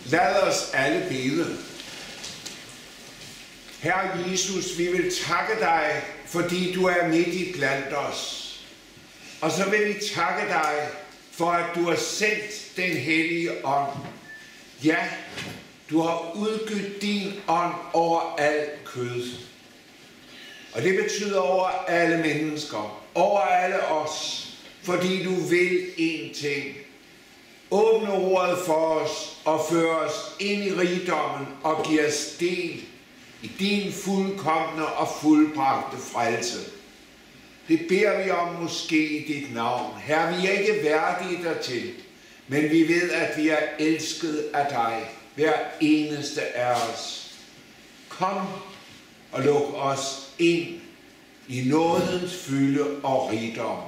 Lad os alle bede. Herre Jesus, vi vil takke dig, fordi du er midt i blandt os. Og så vil vi takke dig for, at du har sendt den hellige ånd. Ja, du har udgivet din ånd over al kød. Og det betyder over alle mennesker, over alle os, fordi du vil én ting. Åbne ordet for os og føre os ind i rigdommen og give os del i din fuldkomne og fuldbragte frelse. Det beder vi om måske i dit navn. Herre, vi er ikke værdige dertil, men vi ved, at vi er elsket af dig, hver eneste af os. Kom og luk os ind i nådens fylde og rigdom.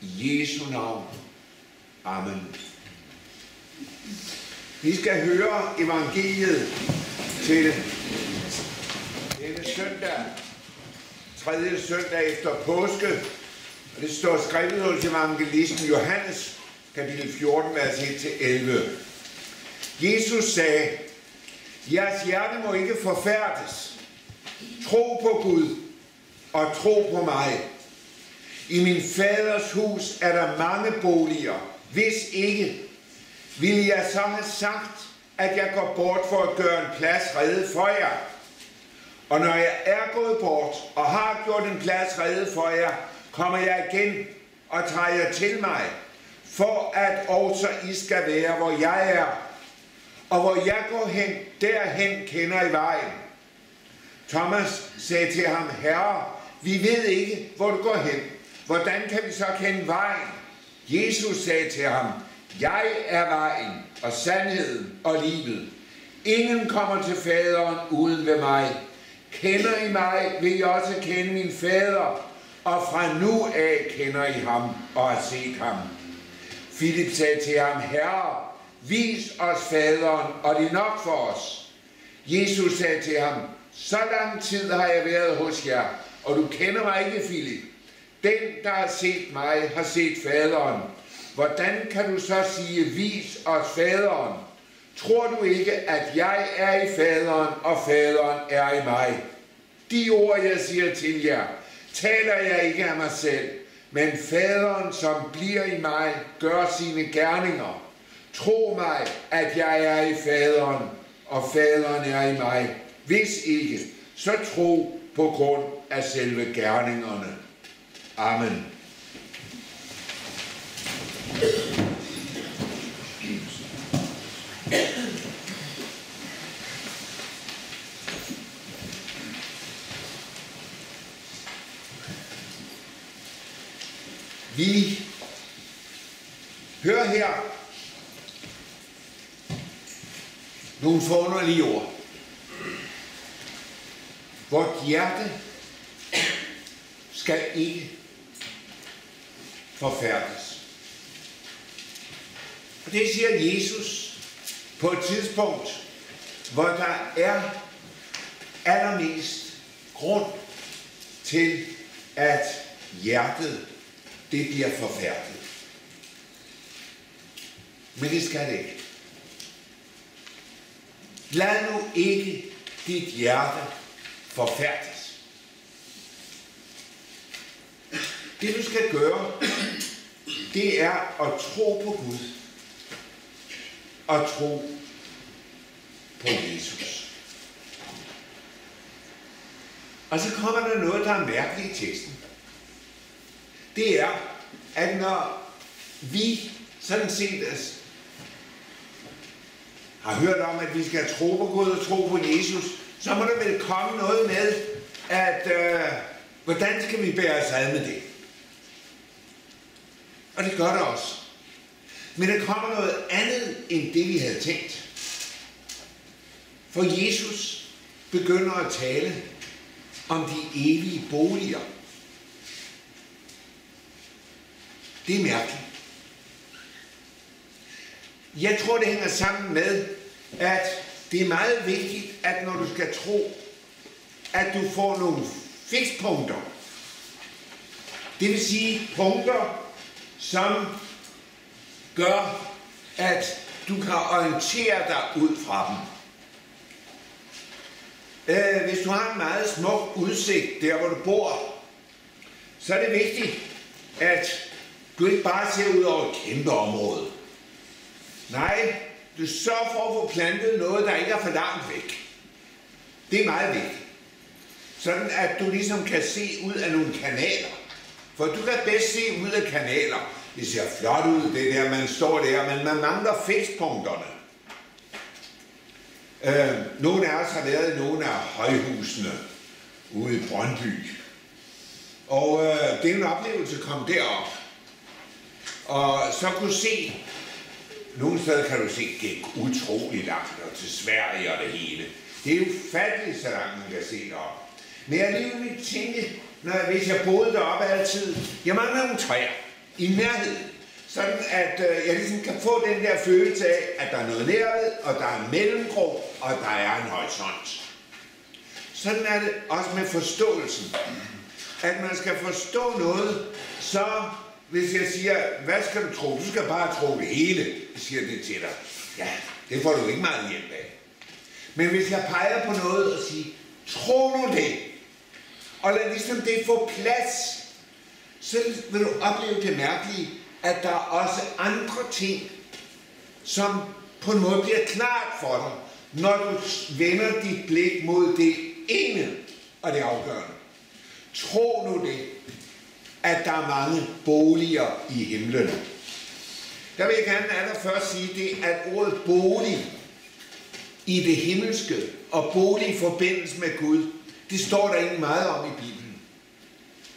I Jesu navn. Amen. Vi skal høre evangeliet til denne søndag, 3. søndag efter påske, og det står skrevet hos evangelisten Johannes, kapitel 14, vers 1-11. Jesus sagde, jeres hjerte må ikke forfærdes. Tro på Gud og tro på mig. I min faders hus er der mange boliger. Hvis ikke, ville jeg så have sagt, at jeg går bort for at gøre en plads rede for jer. Og når jeg er gået bort og har gjort en plads rede for jer, kommer jeg igen og tager jer til mig, for at også I skal være, hvor jeg er. Og hvor jeg går hen, derhen kender I vejen. Thomas sagde til ham, Herre, vi ved ikke, hvor du går hen. Hvordan kan vi så kende vejen? Jesus sagde til ham, jeg er vejen og sandheden og livet. Ingen kommer til faderen uden ved mig. Kender I mig, vil I også kende min fader, og fra nu af kender I ham og har set ham. Filip sagde til ham, Herre, vis os faderen, og det er nok for os. Jesus sagde til ham, så lang tid har jeg været hos jer, og du kender mig ikke, Filip. Den, der har set mig, har set faderen. Hvordan kan du så sige, vis os faderen? Tror du ikke, at jeg er i faderen, og faderen er i mig? De ord, jeg siger til jer, taler jeg ikke af mig selv, men faderen, som bliver i mig, gør sine gerninger. Tro mig, at jeg er i faderen, og faderen er i mig. Hvis ikke, så tro på grund af selve gerningerne. Amen. Vi hører her nogle forunderlige ord. Vort hjerte skal ikke forfærdes. Og det siger Jesus på et tidspunkt, hvor der er allermest grund til, at hjertet det bliver forfærdet. Men det skal det ikke. Lad nu ikke dit hjerte forfærdes. Det du skal gøre, det er at tro på Gud og tro på Jesus. Og så kommer der noget, der er mærkeligt i teksten. Det er, at når vi sådan set har hørt om, at vi skal tro på Gud og tro på Jesus, så må der vel komme noget med, at hvordan skal vi bære os ad med det? Og det gør der også. Men der kommer noget andet end det, vi havde tænkt. For Jesus begynder at tale om de evige boliger. Det er mærkeligt. Jeg tror, det hænger sammen med, at det er meget vigtigt, at når du skal tro, at du får nogle fikspunkter. Det vil sige punkter, som gør, at du kan orientere dig ud fra dem. Hvis du har en meget smuk udsigt der, hvor du bor, så er det vigtigt, at du ikke bare ser ud over et kæmpe område. Nej, du sørger for at få plantet noget, der ikke er for langt væk. Det er meget vigtigt. Sådan at du ligesom kan se ud af nogle kanaler. For du kan bedst se ud af kanaler. Det ser flot ud, det der, man står der, men man mangler fikspunkterne. Nogle af os har været i nogle af højhusene ude i Brøndby. Og det er en oplevelse at komme derop. Og så kunne se, nogle steder kan du se, det er utroligt langt, og til Sverige og det hele. Det er jo fattigt, så langt man kan se derop. Men jeg alligevel vil tænke, hvis jeg boede deroppe altid, jeg mangler nogle træer i nærheden. Sådan at jeg ligesom kan få den der følelse af, at der er noget nærved, og der er en mellemgrå, og der er en horisont. Sådan er det også med forståelsen. At man skal forstå noget, så hvis jeg siger, hvad skal du tro? Du skal bare tro det hele, siger det til dig. Ja, det får du ikke meget hjælp af. Men hvis jeg peger på noget og siger, tro nu det, og lad ligesom det få plads, så vil du opleve det mærkelige, at der er også andre ting, som på en måde bliver klart for dig, når du vender dit blik mod det ene og det afgørende. Tro nu det, at der er mange boliger i himlen. Der vil jeg gerne allerførst sige det, at ordet bolig i det himmelske og bolig i forbindelse med Gud, det står der egentlig meget om i Bibelen.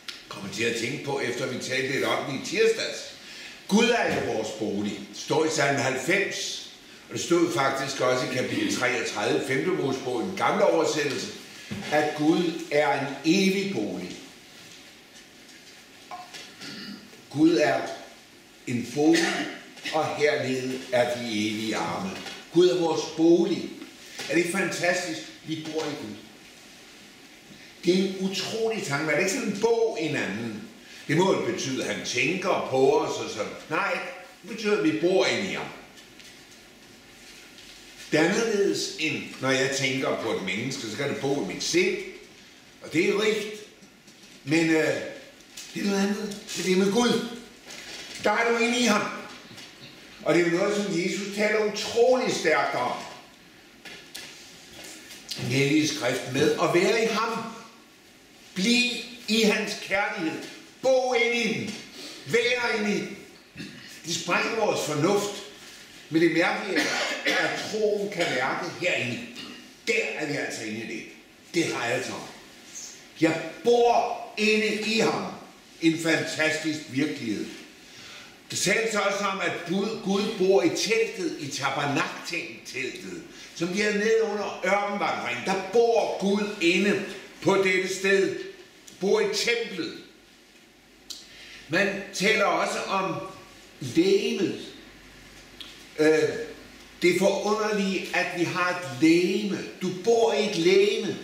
Jeg kommer til at tænke på, efter vi talte lidt om det i tirsdags. Gud er jo vores bolig. Det står i Salme 90, og det stod faktisk også i kapitel 33, 5. Mosebog, i den gamle oversættelse, at Gud er en evig bolig. Gud er en bolig, og hernede er de evige arme. Gud er vores bolig. Er det ikke fantastisk? Vi bor i Gud. Det er en utrolig tanke. Er det ikke sådan en bog en anden? Det må jo betyde, at han tænker på os og sådan. Nej, det betyder, at vi bor inde i ham. Det er anderledes end, når jeg tænker på et menneske, så kan det bo i mit sind. Og det er jo rigtigt. Men det er noget andet. Det er med Gud. Der er du inde i ham. Og det er jo noget, som Jesus taler utrolig stærkt om. Den hellige skrift med at være i ham. Bliv i hans kærlighed. Bo ind i den. Vær ind i den. Det sprænger vores fornuft. Men det mærkelige er, at troen kan mærke herinde. Der er vi altså inde i det. Det har jeg altså om. Jeg bor inde i ham. En fantastisk virkelighed. Det tales også om, at Gud bor i teltet, i tabernakteltet, som de er nede under ørkenvandringen. Der bor Gud inde på dette sted. Bor i templet. Man taler også om legemet. Det er forunderligt, at vi har et legeme. Du bor i et legeme,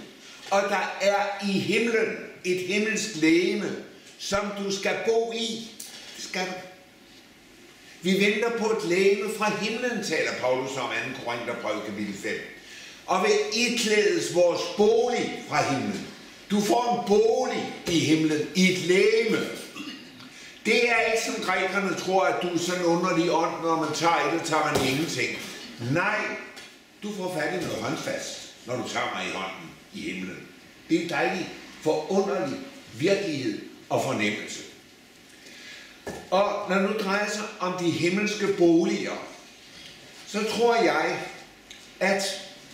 og der er i himlen et himmelsk legeme, som du skal bo i. Det skal du. Vi venter på et legeme fra himlen, taler Paulus om 2. Korintherbrev kapitel 5. Og vil iklædes vores bolig fra himlen. Du får en bolig i himlen, i et legeme. Det er ikke som grækerne tror, at du er sådan underlig ånd, når man tager et, tager man ingenting. Nej, du får fat i noget håndfast, når du tager mig i hånden i himlen. Det er en dejlig, forunderlig virkelighed og fornemmelse. Og når nu drejer sig om de himmelske boliger, så tror jeg, at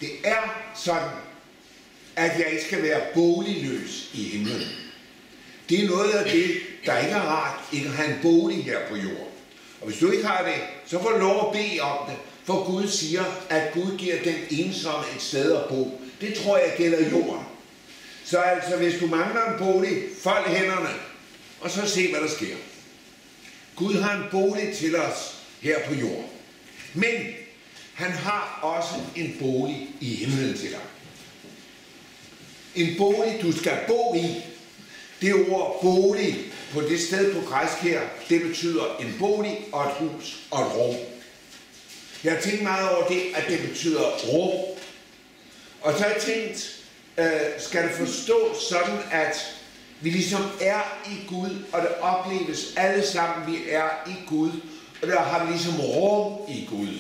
det er sådan, at jeg ikke skal være boligløs i himlen. Det er noget af det, der ikke er rart, ikke at have en bolig her på jorden. Og hvis du ikke har det, så får du lov at bede om det, for Gud siger, at Gud giver den ensomme et sted at bo. Det tror jeg gælder jorden. Så altså, hvis du mangler en bolig, fold hænderne, og så se, hvad der sker. Gud har en bolig til os her på jorden. Men han har også en bolig i himlen til dig. En bolig, du skal bo i. Det ord bolig på det sted på græsk her, det betyder en bolig og et hus og et rum. Jeg har tænkt meget over det, at det betyder rum. Og så har jeg tænkt, skal det forstås sådan, at vi ligesom er i Gud, og det opleves alle sammen, vi er i Gud, og der har vi ligesom rum i Gud.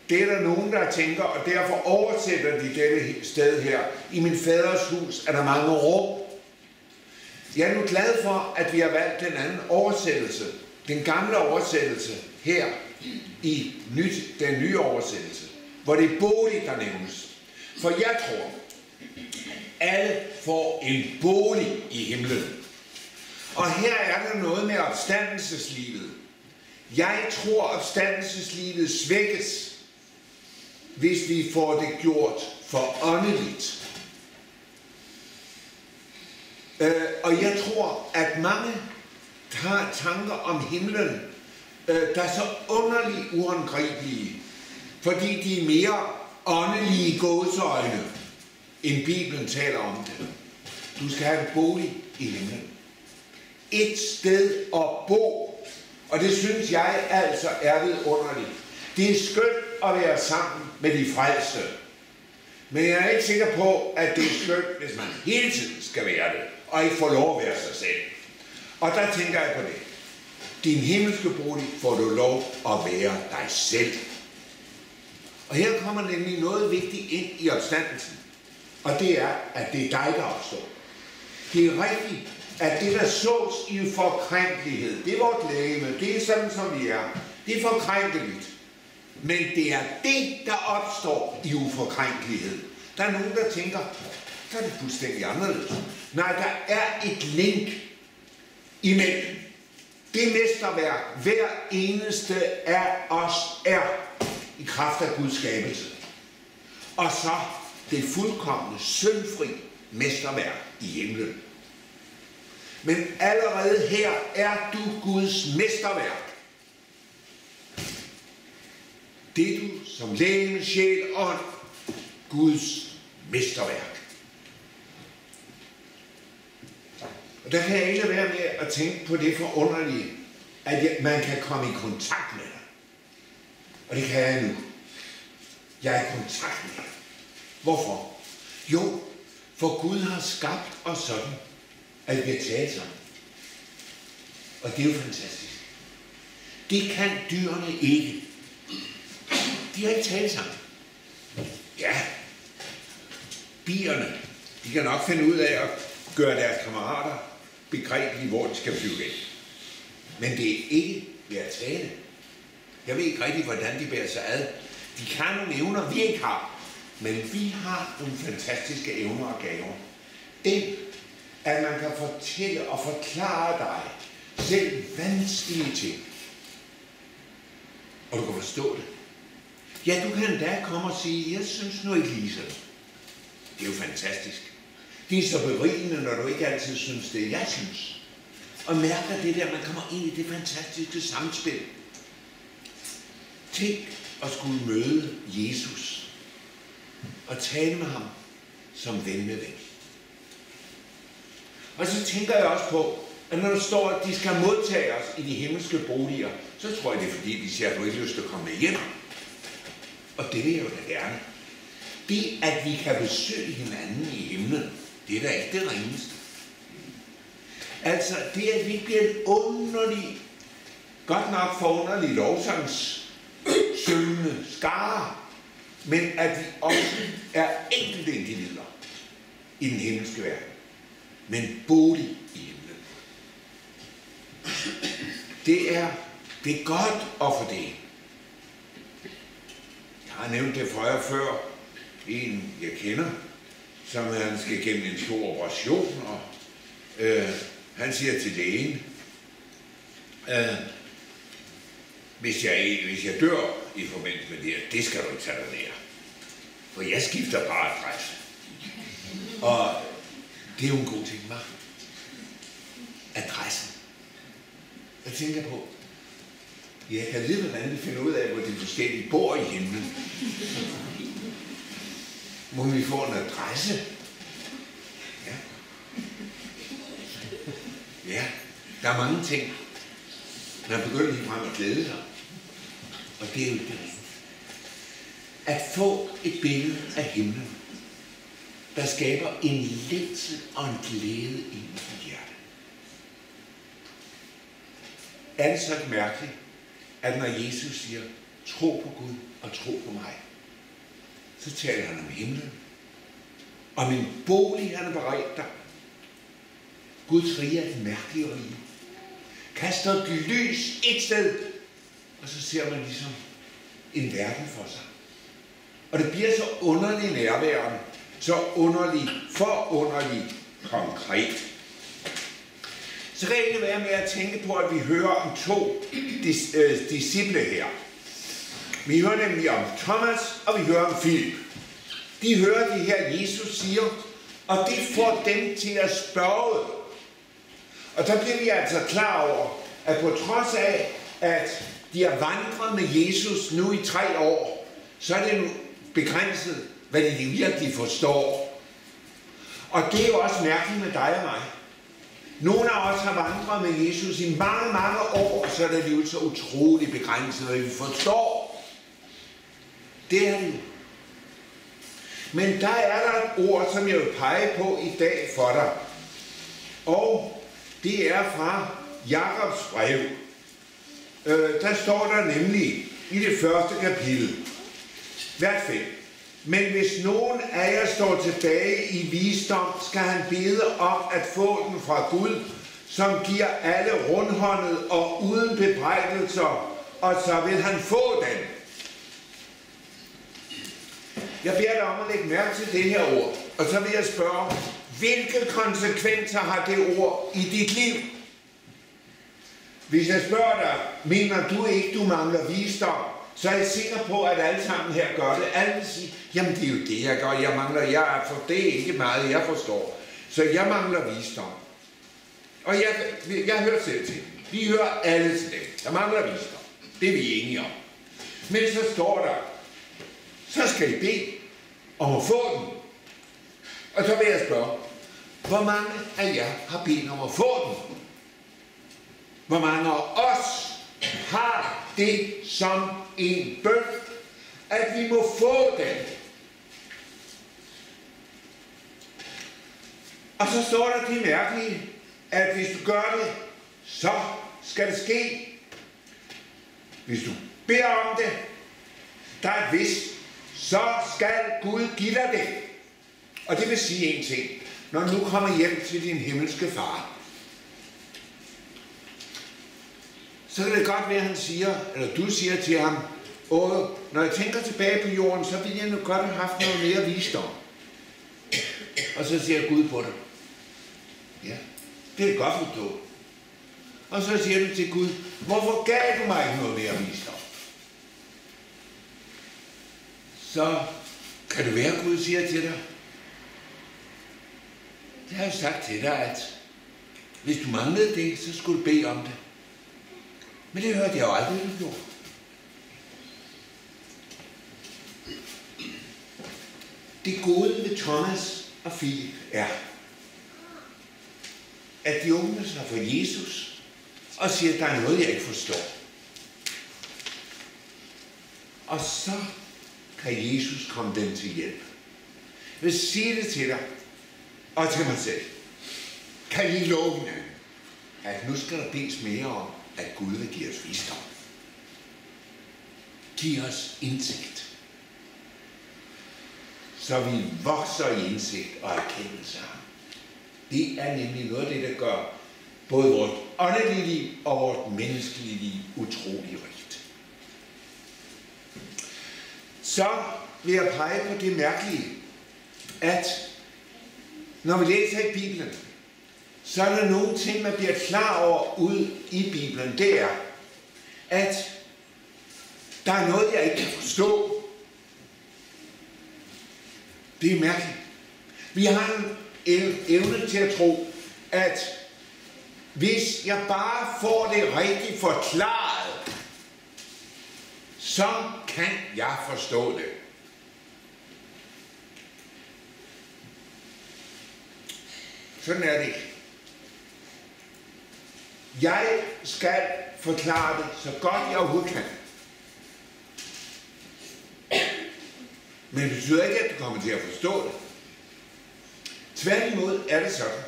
Det er der nogen, der tænker, og derfor oversætter de dette sted her. I min faders hus er der mange rum. Jeg er nu glad for, at vi har valgt den anden oversættelse. Den gamle oversættelse her i den nye oversættelse, hvor det er bolig, der nævnes. For jeg tror, alle får en bolig i himlen. Og her er der noget med opstandelseslivet. Jeg tror, opstandelseslivet svækkes, hvis vi får det gjort for åndeligt. Og jeg tror, at mange har tanker om himlen, der er så underligt uhåndgribelige, fordi de er mere åndelige gåseøjne, end Bibelen taler om det. Du skal have en bolig i himlen. Et sted at bo. Og det synes jeg altså er vidunderligt. Det er skønt at være sammen med de frelste. Men jeg er ikke sikker på, at det er skønt, hvis man hele tiden skal være det, og ikke får lov at være sig selv. Og der tænker jeg på det. Din himmelske bolig får du lov at være dig selv. Og her kommer nemlig noget vigtigt ind i opstandelsen. Og det er, at det er dig, der opstår. Det er rigtigt, at det, der sås i forkrænkelighed, det er vort legeme, det er sådan, som vi er. Det er forkrænkeligt. Men det er det, der opstår i uforkrænkelighed. Der er nogen, der tænker, så er det fuldstændig anderledes. Nej, der er et link imellem det mesterværk, hver eneste af os er i kraft af Guds skabelse. Og så det fuldkomne, syndfri mesterværk i himlen. Men allerede her er du Guds mesterværk. Det er du som legeme, sjæl og ånd, Guds mesterværk. Og der kan jeg ikke være med at tænke på det forunderlige, at man kan komme i kontakt med dig. Og det kan jeg nu. Jeg er i kontakt med dig. Hvorfor? Jo, for Gud har skabt os sådan, at vi har talt sammen. Og det er jo fantastisk. Det kan dyrene ikke. De har ikke talt sammen. Ja, bierne, de kan nok finde ud af at gøre deres kammerater begrebelige, hvor de skal flyve hen. Men det er ikke ved at tale. Jeg ved ikke rigtig, hvordan de bærer sig ad. De kan nogle evner, vi ikke har. Men vi har nogle fantastiske evner og gaver. Den, at man kan fortælle og forklare dig selv vanskelige ting. Og du kan forstå det. Ja, du kan endda komme og sige, jeg synes nu ikke lige sådan. Det er jo fantastisk. Det er så berigende, når du ikke altid synes det, jeg synes. Og mærker det der, man kommer ind i det fantastiske samspil. Tænk at skulle møde Jesus og tale med ham som ven med ven. Og så tænker jeg også på, at når der står, at de skal modtage os i de himmelske boliger, så tror jeg, det er fordi, de siger, at du ikke har lyst til at komme med hjem. Og det vil jeg jo da gerne. Det, at vi kan besøge hinanden i himlen, det er da ikke det ringeste. Altså, det at vi bliver en underlig, godt nok forunderlig lovsangssyngende skare, men at vi også er enkelte individer i den himmelske verden, men bolig i himlen. Det er godt at få det. Jeg har nævnt det for jer før. En, jeg kender, som han skal gennem en stor operation, og han siger til lægen, hvis jeg dør i forbindelse med det her, det skal du ikke tage dig ned. For jeg skifter bare adresse. Og det er jo en god ting, hva'? Adressen. Jeg tænker på, jeg kan vide, hvordan vi finder ud af, hvor de forskellige bor i himlen. Må vi få en adresse? Ja. Ja, der er mange ting. Man begynder lige frem at glæde sig. Og det er jo det. At få et billede af himlen, der skaber en længsel og en glæde i dit hjerte. Er det så ikke mærkeligt, at når Jesus siger, tro på Gud og tro på mig, så taler han om himlen. Om en bolig, han har beredt dig. Guds rige er et mærkeligt rige. Kaster et lys et sted, og så ser man ligesom en verden for sig. Og det bliver så underligt nærværende, så underligt, forunderligt konkret. Så kan jeg ikke være med at tænke på, at vi hører om to disciple her. Vi hører nemlig om Thomas, og vi hører om Philip. De hører det her, Jesus siger, og det får dem til at spørge. Og der bliver vi altså klar over, at på trods af, at de har vandret med Jesus nu i 3 år, så er det nu begrænset, hvad de virkelig forstår. Og det er jo også mærkeligt med dig og mig. Nogle af os har vandret med Jesus i mange, mange år, og så er det jo så utroligt begrænset, hvad vi forstår. Det er det. Men der er der et ord, som jeg vil pege på i dag for dig. Og det er fra Jakobs brev. Der står der nemlig i det 1. kapitel, vers 5. Men hvis nogen af jer står tilbage i visdom, skal han bede om at få den fra Gud, som giver alle rundhåndet og uden bebrejdelser, og så vil han få den. Jeg beder dig om at lægge mærke til det her ord, og så vil jeg spørge, hvilke konsekvenser har det ord i dit liv? Hvis jeg spørger dig, mener du ikke, du mangler visdom, så er jeg sikker på, at alle sammen her gør det. Alle vil sige, jamen det er jo det, jeg gør. For det er ikke meget, jeg forstår. Så jeg mangler visdom. Og jeg hører selv til. Vi hører alle til det. Der mangler visdom. Det er vi enige om. Men så står der, så skal I bede om at få den. Og så vil jeg spørge, hvor mange af jer har bedt om at få den? Hvor mange af os har det som en bøn, at vi må få den? Og så står der det mærkelige, at hvis du gør det, så skal det ske. Hvis du beder om det, der er et hvis, så skal Gud give dig det. Og det vil sige en ting. Når du nu kommer hjem til din himmelske far, så kan det godt være, at han siger, eller du siger til ham, når jeg tænker tilbage på jorden, så ville jeg nu godt have haft noget mere visdom. Og så siger Gud på dig, ja, det er godt forstå. Og så siger du til Gud, hvorfor gav du mig ikke noget mere visdom? Så kan det være, at Gud siger til dig, jeg har jo sagt til dig, at hvis du manglede det, så skulle du bede om det. Men det hørte jeg jo aldrig, du gjorde. Det gode ved Thomas og Philip er, at de åbner sig for Jesus og siger, at der er noget, jeg ikke forstår. Og så kan Jesus komme dem til hjælp. Jeg vil sige det til dig og til mig selv. Kan I love hinanden, at nu skal der bedes mere om, at Gud vil give os visdom. Giv os indsigt. Så vi vokser i indsigt og erkendelse af ham. Det er nemlig noget af det, der gør både vores åndelige liv og vores menneskelige liv utrolig rigt. Så vil jeg pege på det mærkelige, at når vi læser i Bibelen, så er der nogle ting, man bliver klar over ud i Bibelen. Det er, at der er noget, jeg ikke kan forstå. Det er mærkeligt. Vi har en evne til at tro, at hvis jeg bare får det rigtigt forklaret, så kan jeg forstå det. Sådan er det ikke. Jeg skal forklare det så godt jeg overhovedet kan. Men det betyder ikke, at du kommer til at forstå det. Tværtimod er det sådan,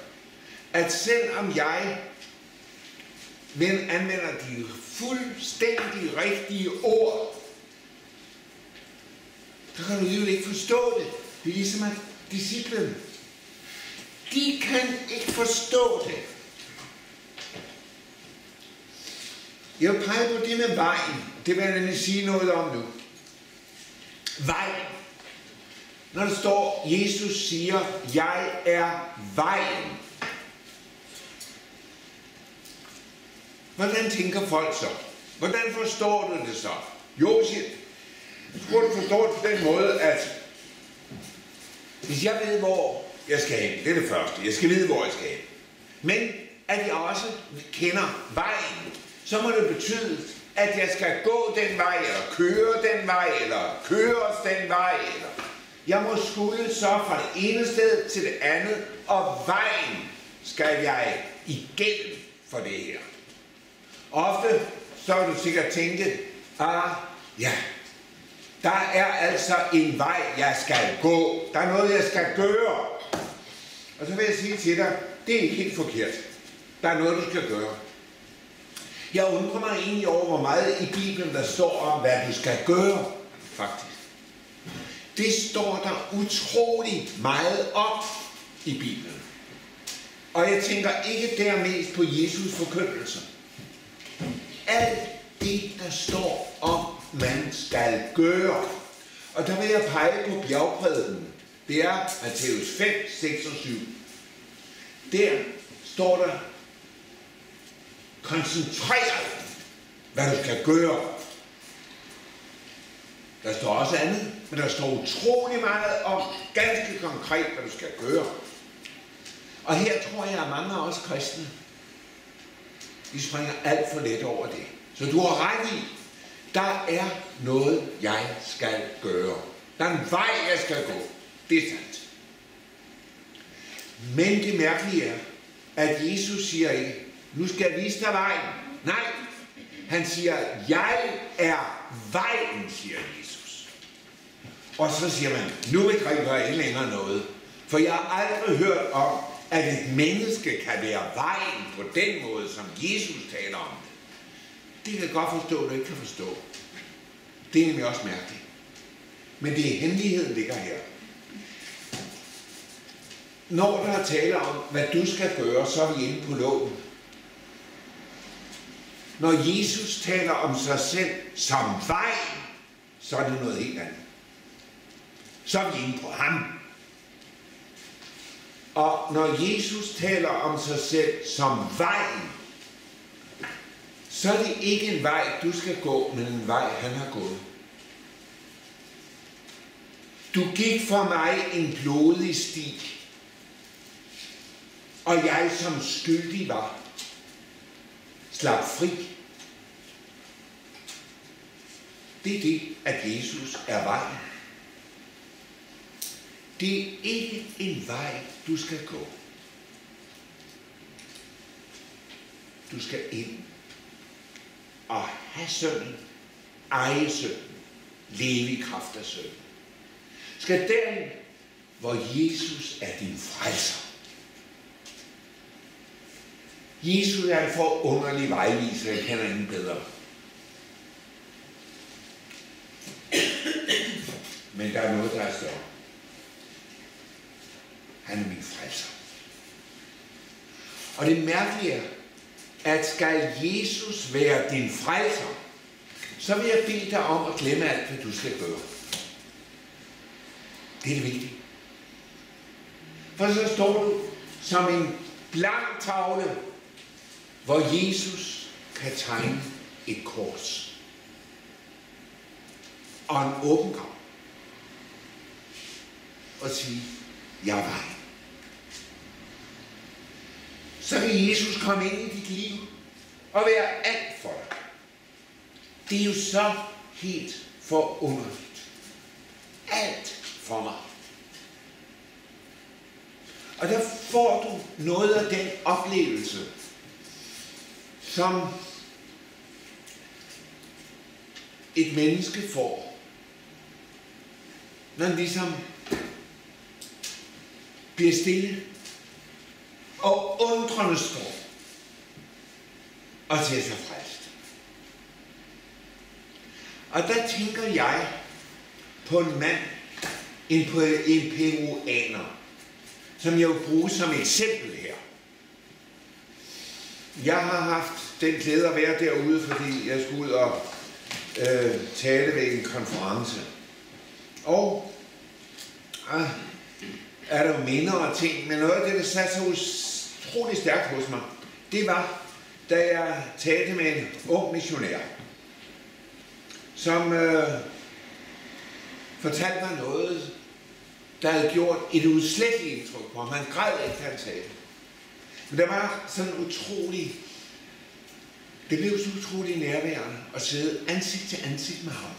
at selvom jeg anvender de fuldstændig rigtige ord, så kan du alligevel ikke forstå det. Det er ligesom at disciplen, de kan ikke forstå det. Jeg vil pege på det med vejen. Det vil jeg nemlig sige noget om nu. Vejen. Når der står, Jesus siger, jeg er vejen. Hvordan tænker folk så? Hvordan forstår du det så? Jo, jeg tror, du forstår det på den måde, at hvis jeg ved, hvor jeg skal hen, det er det første. Jeg skal vide, hvor jeg skal hen. Men at jeg også kender vejen, så må det betyde, at jeg skal gå den vej, eller køre den vej, eller køres den vej, eller jeg må skulle så fra det ene sted til det andet, og vejen skal jeg igennem for det her. Ofte så vil du sikkert tænke, ja, der er altså en vej, jeg skal gå. Der er noget, jeg skal gøre. Og så vil jeg sige til dig, det er ikke helt forkert. Der er noget, du skal gøre. Jeg undrer mig egentlig over, hvor meget i Bibelen, der står om, hvad du skal gøre, faktisk. Det står der utrolig meget om i Bibelen. Og jeg tænker ikke dermest på Jesus forkyndelse. Alt det, der står om, man skal gøre. Og der vil jeg pege på bjergprædiken. Det er Matthæus 5, 6 og 7. Der står der koncentreret, hvad du skal gøre. Der står også andet, men der står utrolig meget om ganske konkret, hvad du skal gøre. Og her tror jeg, at mange af os kristne, vi springer alt for let over det. Så du har ret i, der er noget, jeg skal gøre. Der er en vej, jeg skal gå. Det er sandt. Men det mærkelige er, at Jesus siger ikke, nu skal jeg vise dig vejen. Nej, han siger, jeg er vejen, siger Jesus. Og så siger man, nu begriber jeg ikke længere noget. For jeg har aldrig hørt om, at et menneske kan være vejen på den måde, som Jesus taler om det. Det kan jeg godt forstå, at du ikke kan forstå. Det er nemlig også mærkeligt. Men det er hemmeligheden, ligger her. Når der er tale om, hvad du skal gøre, så er vi inde på loven. Når Jesus taler om sig selv som vej, så er det noget helt andet. Så er vi inde på ham. Og når Jesus taler om sig selv som vejen, så er det ikke en vej, du skal gå, men en vej, han har gået. Du gik for mig en blodig sti, og jeg som skyldig var, slap fri. Det er det, at Jesus er vejen. Det er ikke en vej, du skal gå. Du skal ind og have sønnen, eje sønnen, leve i kraft af sønnen. Skal derind, hvor Jesus er din frelser. Jesus er en forunderlig vejviser, jeg kender ingen bedre. Men der er noget, der er større. Han er min frelser. Og det mærkelige er, at skal Jesus være din frelser, så vil jeg bede dig om at glemme alt, hvad du skal gøre. Det er det vigtige. For så står du som en blank tavle, hvor Jesus kan tegne et kors. Og en åben grav. Og sige, jeg er vejen. Så vil Jesus komme ind i dit liv og være alt for dig. Det er jo så helt forunderligt. Alt for mig. Og der får du noget af den oplevelse, som et menneske får, når han ligesom bliver stille og undrende står og ser sig frelst. Og der tænker jeg på en mand, en peruaner, som jeg vil bruge som eksempel her. Jeg har haft den glæde at være derude, fordi jeg skulle ud og tale ved en konference. Og er der jo minder og ting, men noget af det, der satte sig utrolig stærkt hos mig, det var, da jeg talte med en ung missionær, som fortalte mig noget, der havde gjort et udsletteligt indtryk på ham. Han græd ikke, han sagde det. Men der var sådan utrolig, det blev så utrolig nærværende at sidde ansigt til ansigt med ham.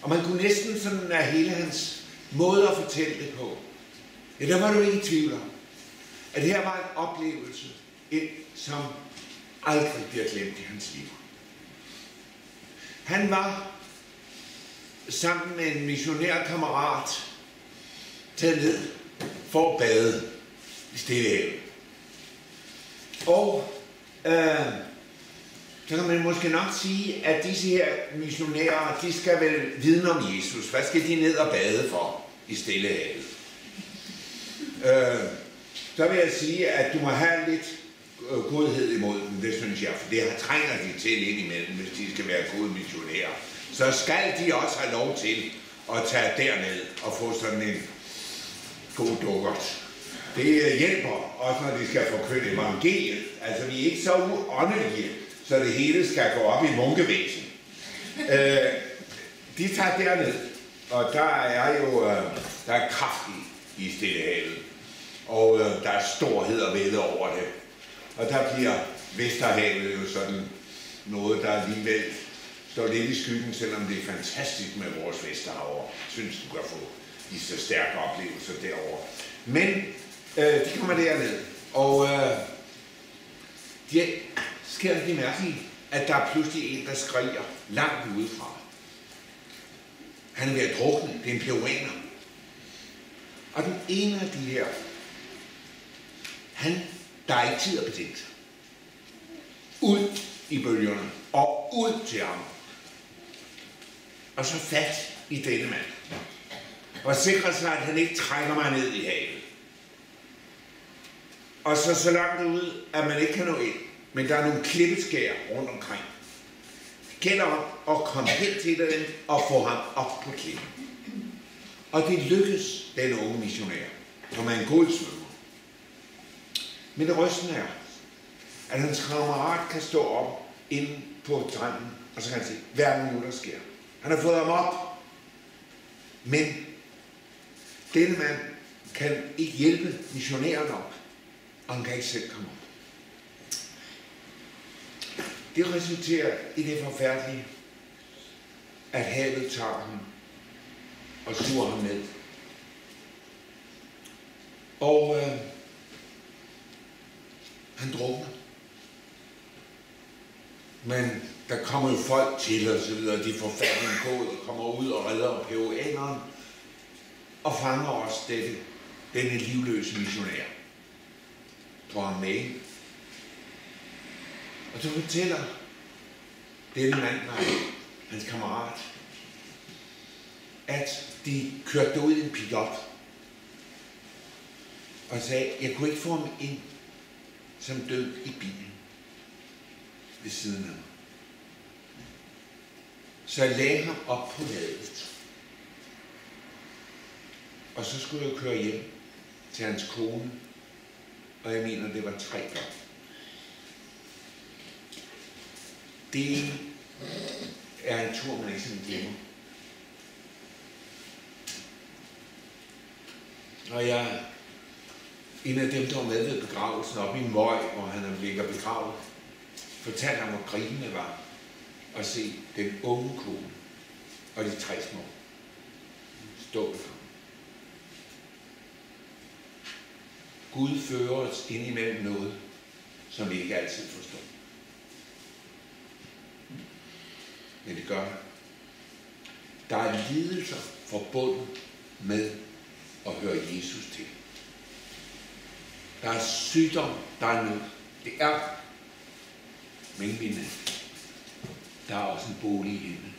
Og man kunne næsten sådan af hele hans måde at fortælle det på. Ja, der var du ikke i tvivl om, at her var en oplevelse, som aldrig bliver glemt i hans liv. Han var sammen med en missionærkammerat taget ned for at bade i Stillehavet. Og så kan man måske nok sige, at disse her missionærer, de skal vel vidne om Jesus. Hvad skal de ned og bade for i Stillehavet? Så vil jeg sige, at du må have lidt godhed imod dem, det synes jeg, for det trænger de til indimellem, hvis de skal være gode missionærer. Så skal de også have lov til at tage derned og få sådan en god dukkert. Det hjælper også, når de skal forkynde evangeliet. Altså, vi er ikke så uåndelige, så det hele skal gå op i munkevæsen. De tager derned, og der er jo der er kraft i Stillehavet. Og der er storhed og vælde over det. Og der bliver Vesterhavet jo sådan noget, der alligevel står lidt i skyggen, selvom det er fantastisk med vores Vesterhav. Jeg synes, du kan få de så stærke oplevelser derovre. Men de kommer derned, og det sker det mærkeligt, at der er pludselig en, der skriger langt udefra. Han er ved at drukne. Det er en peruaner. Og den ene af de her, der er ikke tid at betænke sig. Ud i bølgerne, og ud til ham. Og så fat i denne mand. Og sikre sig, at han ikke trækker mig ned i havet. Og så langt ud, at man ikke kan nå ind. Men der er nogle klippeskær rundt omkring. Det gælder om at komme hen til dem og få ham op på klippen. Og det lykkes den unge missionær, som er en god svømmer. Men det rystende er, at hans kammerat kan stå op inde på stranden, og så kan han se, hvad er det nu, der sker? Han har fået ham op, men denne mand kan ikke hjælpe missionæren op, og han kan ikke selv komme op. Det resulterer i det forfærdelige, at havet tager ham og suger ham ned. Og han drukner. Men der kommer jo folk til og så videre, de får fat i en båd og kommer ud og redder peruaneren og fanger også denne livløse missionær. Tror han med. Og så fortæller denne mand, hans kammerat, at de kørte ud i en pick-up og sagde, jeg kunne ikke få ham ind som død i bilen ved siden af mig. Så jeg lagde ham op på ladet. Og så skulle jeg køre hjem til hans kone, og jeg mener, det var 3 børn. Det er en tur, man ikke sådan glemmer. Og jeg en af dem, der var med ved begravelsen oppe i Møg, hvor han ligger begravet, fortalte ham, hvor gribende var at se den unge kone og de 3 små stå ved ham. Gud fører os ind imellem noget, som vi ikke altid forstår. Men det gør han. Der er lidelser forbundet med at høre Jesus til. Der er sygdom, der er nød. Det er. Men mine, der er også en bolig i himlen.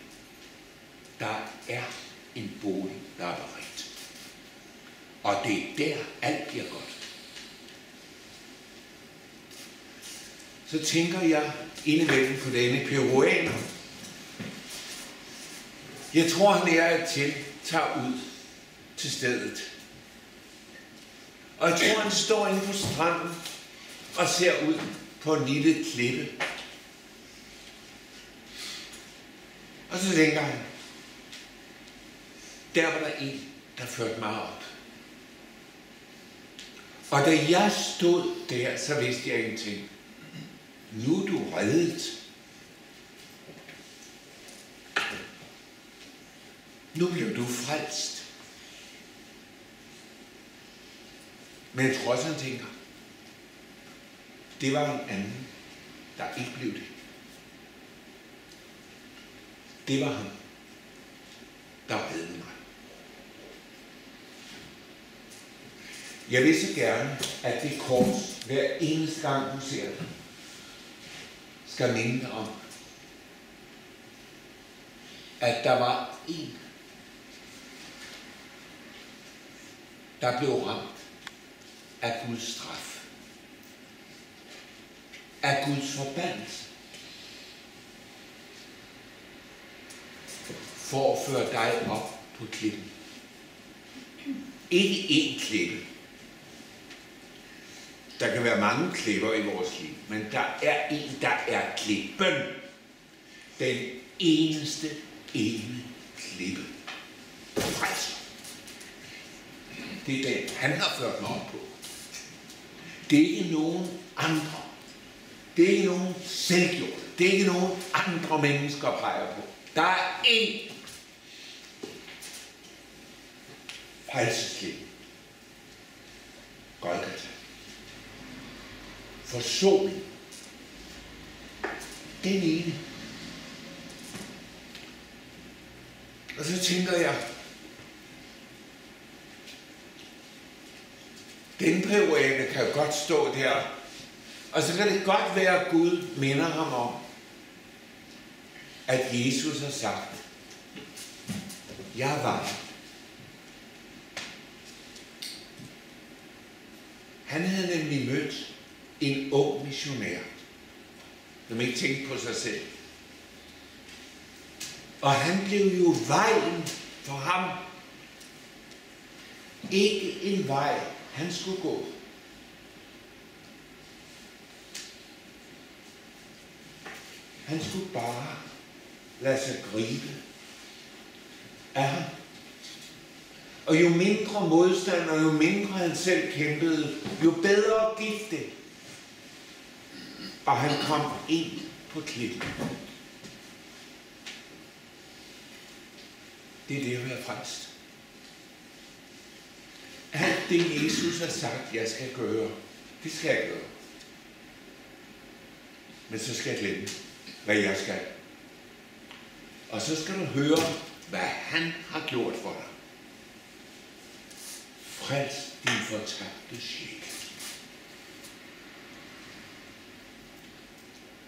Der er en bolig, der er beredt. Og det er der, alt bliver godt. Så tænker jeg indimellem på denne peruaner. Jeg tror, han er til, tager ud til stedet. Og jeg tror, han står inde på stranden og ser ud på en lille klippe. Og så tænker han, der var der en, der førte mig op. Og da jeg stod der, så vidste jeg ingenting. Nu er du reddet. Nu blev du frelst. Men jeg tror også, han tænker, det var en anden, der ikke blev det. Det var han, der reddede mig. Jeg vil så gerne, at det kors, hver eneste gang du ser det, skal minde dig om, at der var en, der blev ramt af Guds straf, af Guds forbandelse, for at føre dig op på klippen. Ikke én klippe. Der kan være mange klipper i vores liv, men der er en, der er klippen. Den eneste ene klippe. Frelser. Det er den, han har ført mig op på. Det er ikke nogen andre. Det er ikke nogen selvgjorte. Det er ikke nogen andre mennesker peger på. Der er én frelsesklippe. Golgata. Forsoning. Den ene. Og så tænker jeg, den peruaner kan jo godt stå der, og så kan det godt være, at Gud minder ham om, at Jesus har sagt, jeg var. Han havde nemlig mødt en ung missionær, som ikke tænkte på sig selv. Og han blev jo vejen for ham. Ikke en vej, han skulle gå. Han skulle bare lade sig gribe af ham. Og jo mindre modstand, og jo mindre han selv kæmpede, jo bedre gik det. Og han kom ind på klippen. Det er det at være frelst. Alt det Jesus har sagt, jeg skal gøre, det skal jeg gøre. Men så skal jeg glemme, hvad jeg skal. Og så skal du høre, hvad han har gjort for dig. Frels din fortabte sjæl.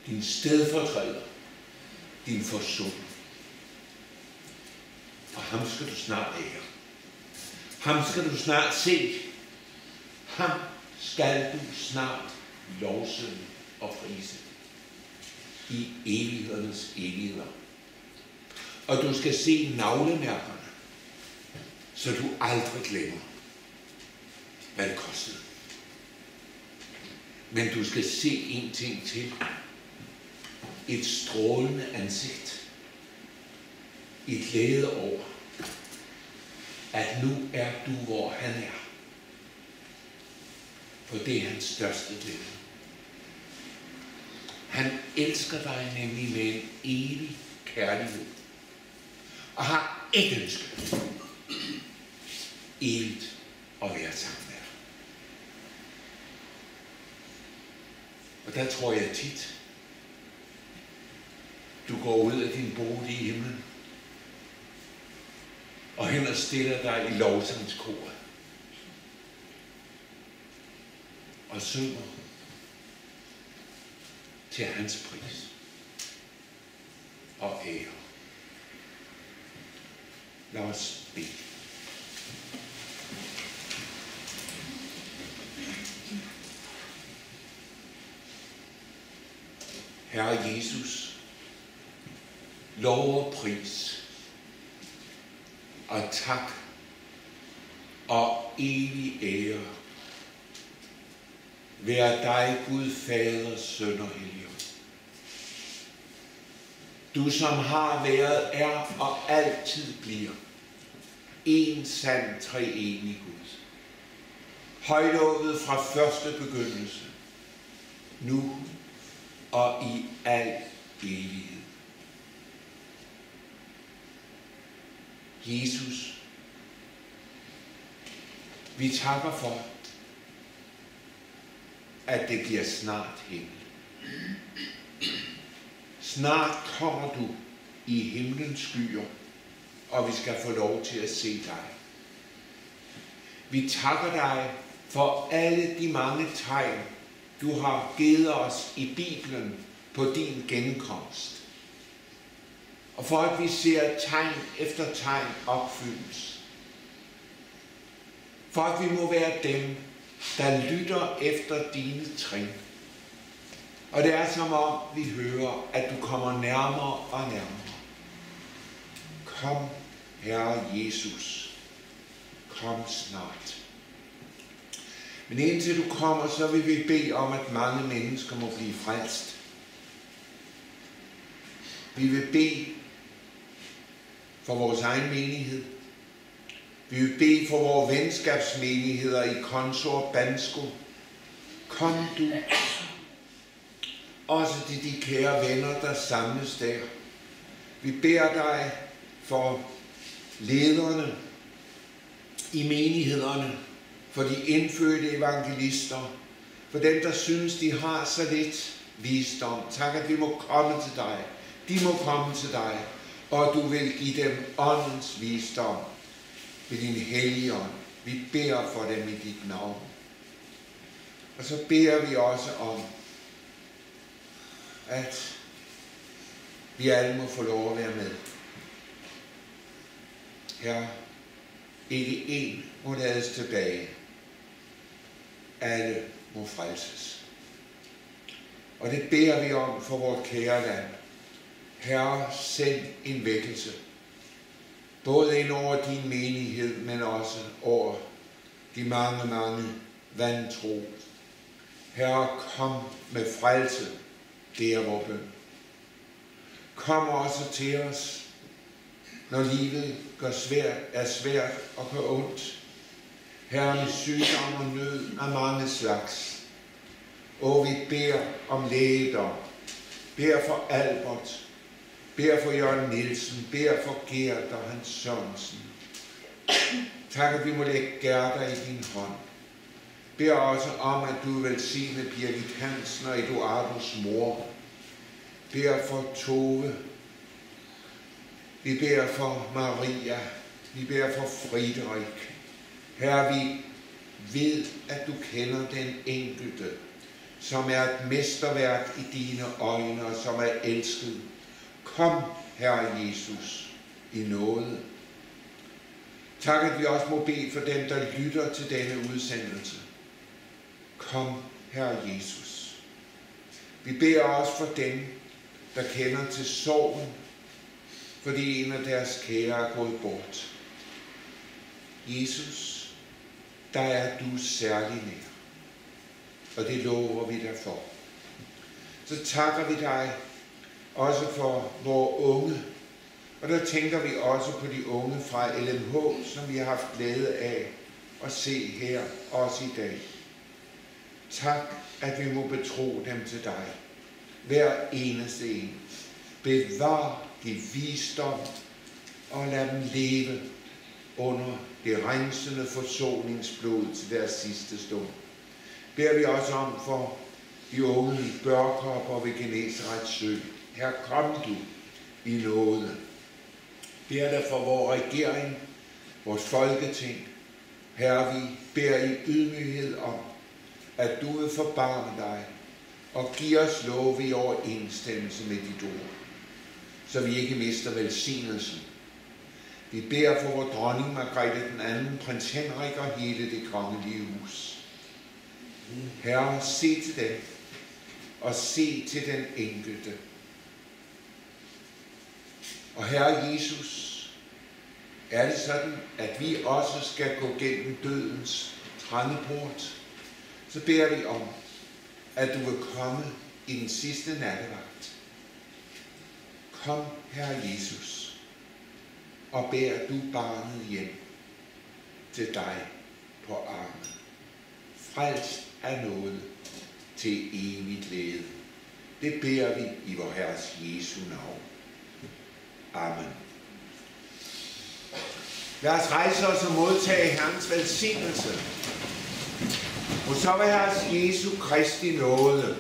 Din stedfortræder. Din forsoning. Og ham skal du snart ære. Ham skal du snart se. Ham skal du snart lovsynge og prise. I evighedernes evigheder. Og du skal se navlemærkerne, så du aldrig glemmer, hvad det kostede. Men du skal se en ting til. Et strålende ansigt. I glæde over, at nu er du, hvor han er. For det er hans største glæde. Han elsker dig nemlig med en evig kærlighed. Og har ikke ønsket evigt at være sammen med dig. Og der tror jeg tit, du går ud af din bolig i himlen, hen og stiller dig i lovsangskoret og synger til hans pris og ære. Lad os bede. Herre Jesus, lov og pris og tak og evig ære være dig, Gud, Fader, Søn og Helligånd. Du som har været, er og altid bliver en sand treenig Gud. Højlovet fra første begyndelse, nu og i al evighed. Jesus, vi takker for, at det bliver snart himmel. Snart kommer du i himlens skyer, og vi skal få lov til at se dig. Vi takker dig for alle de mange tegn, du har givet os i Bibelen på din genkomst. Og for at vi ser tegn efter tegn opfyldes. For at vi må være dem, der lytter efter dine trin. Og det er som om vi hører, at du kommer nærmere og nærmere. Kom, Herre Jesus. Kom snart. Men indtil du kommer, så vil vi bede om, at mange mennesker må blive frelst. Vi vil bede for vores egen menighed. Vi vil bede for vores venskabsmenigheder i Konso og Bansko. Kom du. Også til de kære venner, der samles der. Vi beder dig for lederne i menighederne, for de indfødte evangelister, for dem, der synes, de har så lidt visdom. Tak, at vi må komme til dig. De må komme til dig, og du vil give dem åndens visdom ved din hellige ånd. Vi beder for dem i dit navn. Og så beder vi også om, at vi alle må få lov at være med. Herre, ikke en må lades tilbage. Alle må frelses. Og det beder vi om for vort kære land. Herre, send en vækkelse. Både ind over din menighed, men også over de mange, mange vantro. Herre, kom med frelse. Det er vor bøn. Kom også til os, når livet er svært og gør ondt. Herre, med sygdom og nød af mange slags. Og vi beder om lægedom. Beder for Albert. Beder for Jørgen Nielsen. Beder for Gert og Hans Sørensen. Tak, at vi må lægge Gerda i din hånd. Beder også om, at du velsigne Birgit Hansen og Eduardos mor. Beder for Tove. Vi beder for Maria. Vi beder for Frederik. Herre, vi ved, at du kender den enkelte, som er et mesterværk i dine øjne og som er elsket. Kom, Herre Jesus, i nåde. Tak, at vi også må bede for dem, der lytter til denne udsendelse. Kom, Herre Jesus. Vi beder også for dem, der kender til sorgen, fordi en af deres kære er gået bort. Jesus, der er du særlig nær, og det lover vi dig for. Så takker vi dig også for vores unge, og der tænker vi også på de unge fra LMH, som vi har haft glæde af at se her også i dag. Tak, at vi må betro dem til dig. Hver eneste en. Bevar de visdom og lad dem leve under det rensende forsoningsblod til deres sidste stund. Beder vi også om for de unge i Børkop og ved Genesarets sø. Her kom du i nåde. Beder dig for vores regering, vores folketing. Herre, vi beder i ydmyghed om, at du vil forbarme dig og give os lov i overensstemmelse med dit ord, så vi ikke mister velsignelsen. Vi beder for vor dronning Margrethe den anden, prins Henrik og hele det kongelige hus. Herre, se til dem og se til den enkelte. Og Herre Jesus, er det sådan, at vi også skal gå gennem dødens trange port, så beder vi om, at du vil komme i den sidste nattevagt. Kom, Herre Jesus, og bær du barnet hjem til dig på armen. Frelst af nåde til evigt glæde. Det beder vi i vor Herres Jesu navn. Amen. Lad os rejse os og modtage Herrens velsignelse. Og så vil Herres Jesu Kristi nåde,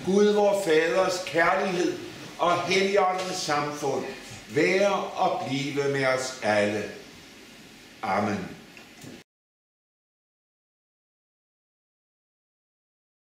Gud vor Faders kærlighed og Helligåndens samfund være og blive med os alle. Amen.